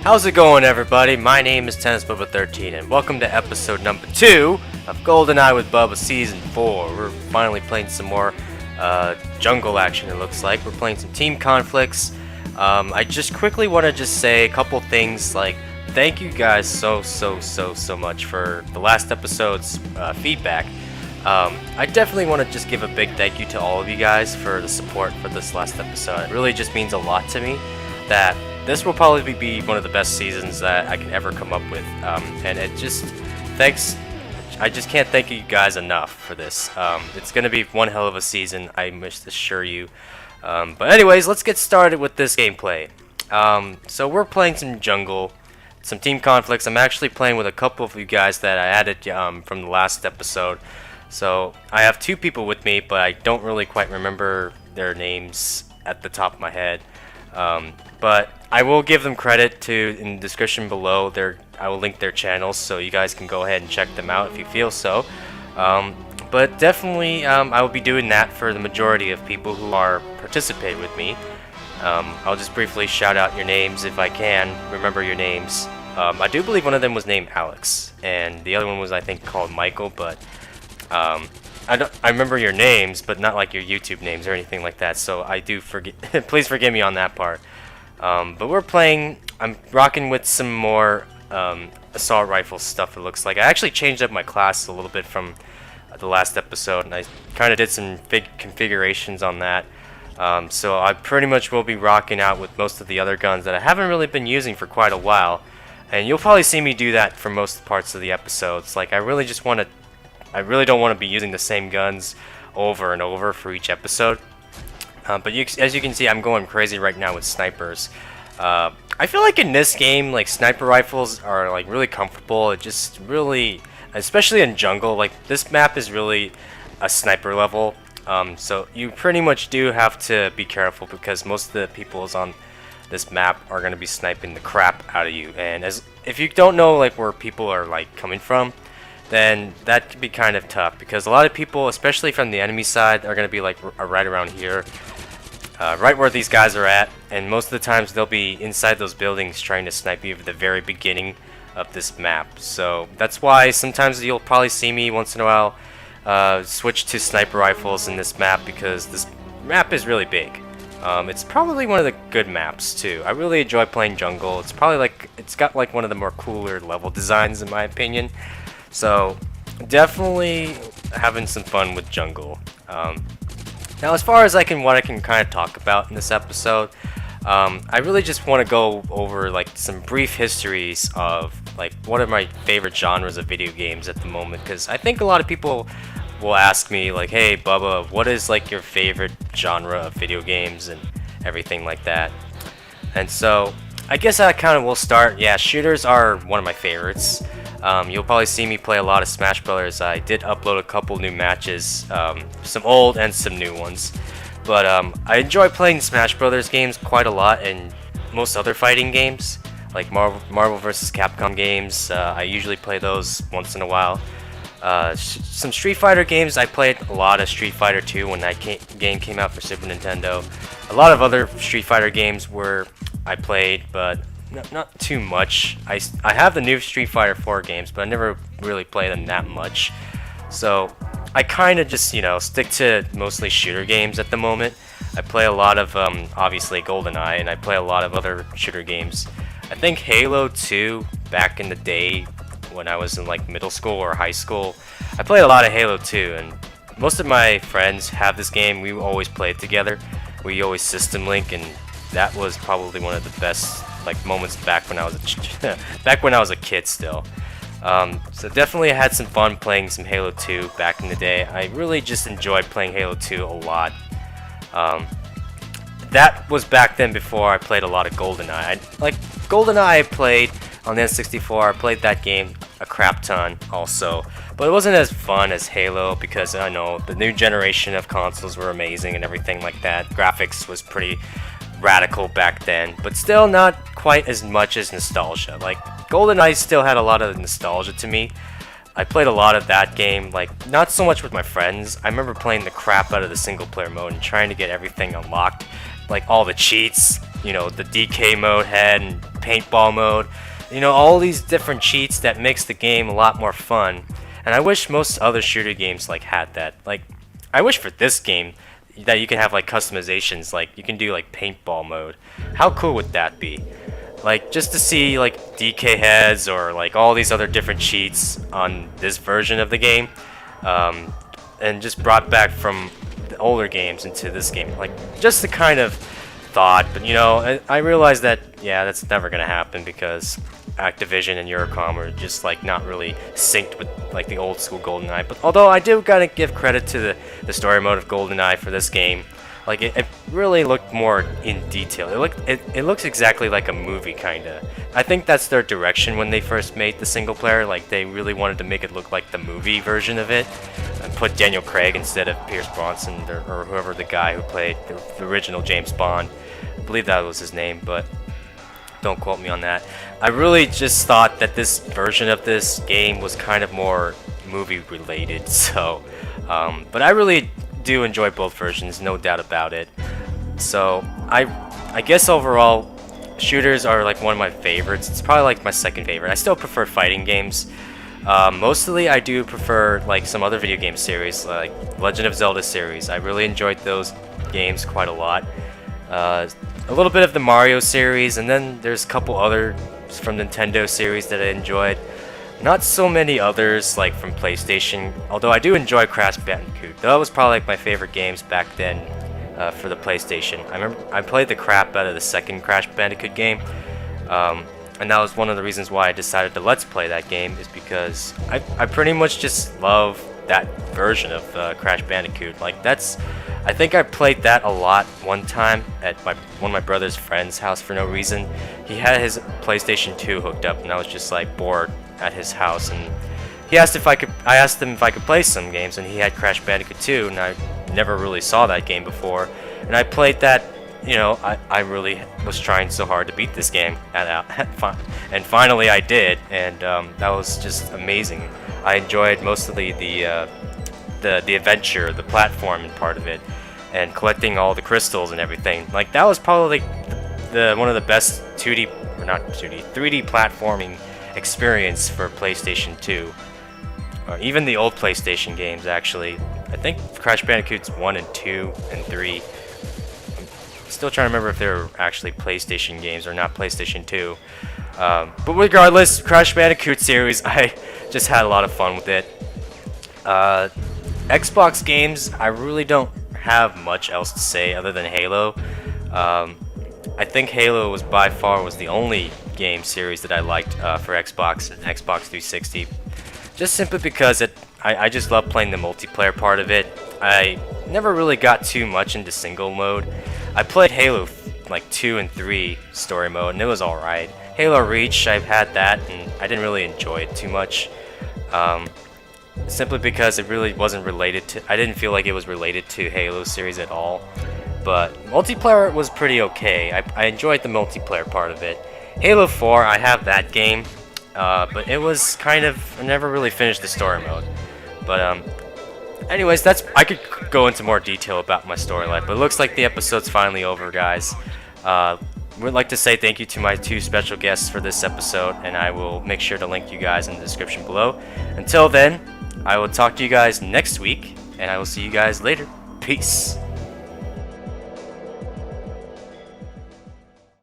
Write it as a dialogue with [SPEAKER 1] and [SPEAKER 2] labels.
[SPEAKER 1] How's it going, everybody? My name is Bubba13 and welcome to episode number 2 of GoldenEye with Bubba Season 4. We're finally playing some more jungle action, it looks like. We're playing some team conflicts. I just quickly want to just say a couple things, like thank you guys so much for the last episode's feedback. I definitely want to just give a big thank you to all of you guys for the support for this last episode. It really just means a lot to me that this will probably be one of the best seasons that I can ever come up with, and it just, thanks, I just can't thank you guys enough for this. It's going to be one hell of a season, I must assure you. But anyways, let's get started with this gameplay. So we're playing some jungle, some team conflicts. I'm actually playing with a couple of you guys that I added from the last episode. So I have 2 people with me, but I don't really quite remember their names at the top of my head. But I will give them credit in the description below. I will link their channels so you guys can go ahead and check them out if you feel so. But definitely I will be doing that for the majority of people who are participating with me. I'll just briefly shout out your names if I can remember your names. I do believe one of them was named Alex, and the other one was, I think, called Michael, but I remember your names, but not like your YouTube names or anything like that, so I do forget. Please forgive me on that part. But we're playing. I'm rocking with some more assault rifle stuff, it looks like. I actually changed up my class a little bit from the last episode, and I kind of did some big configurations on that. So I pretty much will be rocking out with most of the other guns that I haven't really been using for quite a while, and you'll probably see me do that for most parts of the episodes. Like, I really don't want to be using the same guns over and over for each episode. But as you can see, I'm going crazy right now with snipers. I feel like in this game, like, sniper rifles are like really comfortable. It just really, especially in jungle, like, this map is really a sniper level. So you pretty much do have to be careful because most of the people on this map are going to be sniping the crap out of you. And if you don't know like where people are like coming from, then that could be kind of tough, because a lot of people, especially from the enemy side, are going to be like right around here, right where these guys are at, and most of the times they'll be inside those buildings trying to snipe you at the very beginning of this map. So that's why sometimes you'll probably see me once in a while switch to sniper rifles in this map, because this map is really big. It's probably one of the good maps too. I really enjoy playing jungle. It's probably like, it's got like one of the more cooler level designs in my opinion. So definitely having some fun with jungle. Now, as far as what I can kind of talk about in this episode, I really just want to go over like some brief histories of like one of my favorite genres of video games at the moment, because I think a lot of people will ask me like, hey Bubba, what is like your favorite genre of video games and everything like that. And so I guess I kind of will start. Yeah, shooters are one of my favorites. You'll probably see me play a lot of Smash Brothers. I did upload a couple new matches, some old and some new ones. But I enjoy playing Smash Brothers games quite a lot, and most other fighting games, like Marvel vs. Capcom games. I usually play those once in a while. Some Street Fighter games. I played a lot of Street Fighter 2 when that game came out for Super Nintendo. A lot of other Street Fighter games where I played, but not too much. I have the new Street Fighter 4 games, but I never really play them that much. So I kind of just, stick to mostly shooter games at the moment. I play a lot of, obviously, GoldenEye, and I play a lot of other shooter games. I think Halo 2, back in the day when I was in like middle school or high school, I played a lot of Halo 2, and most of my friends have this game. We always play it together. We always system link, and that was probably one of the best like moments back when I was a kid still. So definitely I had some fun playing some Halo 2 back in the day. I really just enjoyed playing Halo 2 a lot. That was back then before I played a lot of GoldenEye. GoldenEye I played on the N64. I played that game a crap ton also, but it wasn't as fun as Halo, because I know the new generation of consoles were amazing and everything like that. Graphics was pretty radical back then, but still not quite as much as nostalgia. Like, GoldenEye still had a lot of nostalgia to me. I played a lot of that game, like, not so much with my friends. I remember playing the crap out of the single player mode and trying to get everything unlocked, like all the cheats, the DK mode had, and paintball mode. You know, all these different cheats that makes the game a lot more fun. And I wish most other shooter games like had that. Like, I wish for this game that you can have like customizations, like you can do like paintball mode. How cool would that be? Like, just to see like DK heads or like all these other different cheats on this version of the game, and just brought back from the older games into this game. Like, just the kind of thought, but you know, I realized that, yeah, that's never gonna happen because Activision and Eurocom are just like not really synced with like the old school GoldenEye. But although I do gotta give credit to the story mode of GoldenEye for this game, like it really looked more in detail. It looks exactly like a movie kinda. I think that's their direction when they first made the single player. Like they really wanted to make it look like the movie version of it, and put Daniel Craig instead of Pierce Brosnan or whoever the guy who played the original James Bond. I believe that was his name, but don't quote me on that. I really just thought that this version of this game was kind of more movie related. So, but I really do enjoy both versions, no doubt about it. So I guess overall, shooters are like one of my favorites. It's probably like my second favorite. I still prefer fighting games. Mostly I do prefer like some other video game series, like Legend of Zelda series. I really enjoyed those games quite a lot. A little bit of the Mario series, and then there's a couple others from Nintendo series that I enjoyed. Not so many others like from PlayStation, although I do enjoy Crash Bandicoot. That was probably like my favorite games back then for the PlayStation. I remember I played the crap out of the second Crash Bandicoot game, and that was one of the reasons why I decided to Let's Play that game, is because I pretty much just love that version of Crash Bandicoot. Like I think I played that a lot one time at one of my brother's friend's house for no reason. He had his PlayStation 2 hooked up, and I was just like bored at his house, and he asked if I asked him if I could play some games, and he had Crash Bandicoot 2, and I never really saw that game before, and I played that. You know, I really was trying so hard to beat this game, and finally I did, and that was just amazing. I enjoyed mostly the adventure, the platforming part of it, and collecting all the crystals and everything. Like that was probably one of the best 2D, or not 2D, 3D platforming experience for PlayStation 2. Or even the old PlayStation games, actually. I think Crash Bandicoots 1 and 2 and 3. I'm still trying to remember if they were actually PlayStation games or not PlayStation 2. But regardless, Crash Bandicoot series, I just had a lot of fun with it. Xbox games, I really don't have much else to say other than Halo. I think Halo was by far the only game series that I liked for Xbox and Xbox 360. Just simply because I just love playing the multiplayer part of it. I never really got too much into single mode. I played Halo like 2 and 3 story mode, and it was alright. Halo Reach, I've had that, and I didn't really enjoy it too much. Simply because it really wasn't related to, I didn't feel like it was related to Halo series at all. But multiplayer was pretty okay. I enjoyed the multiplayer part of it. Halo 4, I have that game, but it was kind of, I never really finished the story mode. But anyways, I could go into more detail about my storyline, but it looks like the episode's finally over, guys. Would like to say thank you to my two special guests for this episode, and I will make sure to link you guys in the description below. Until then, I will talk to you guys next week, and I will see you guys later. Peace.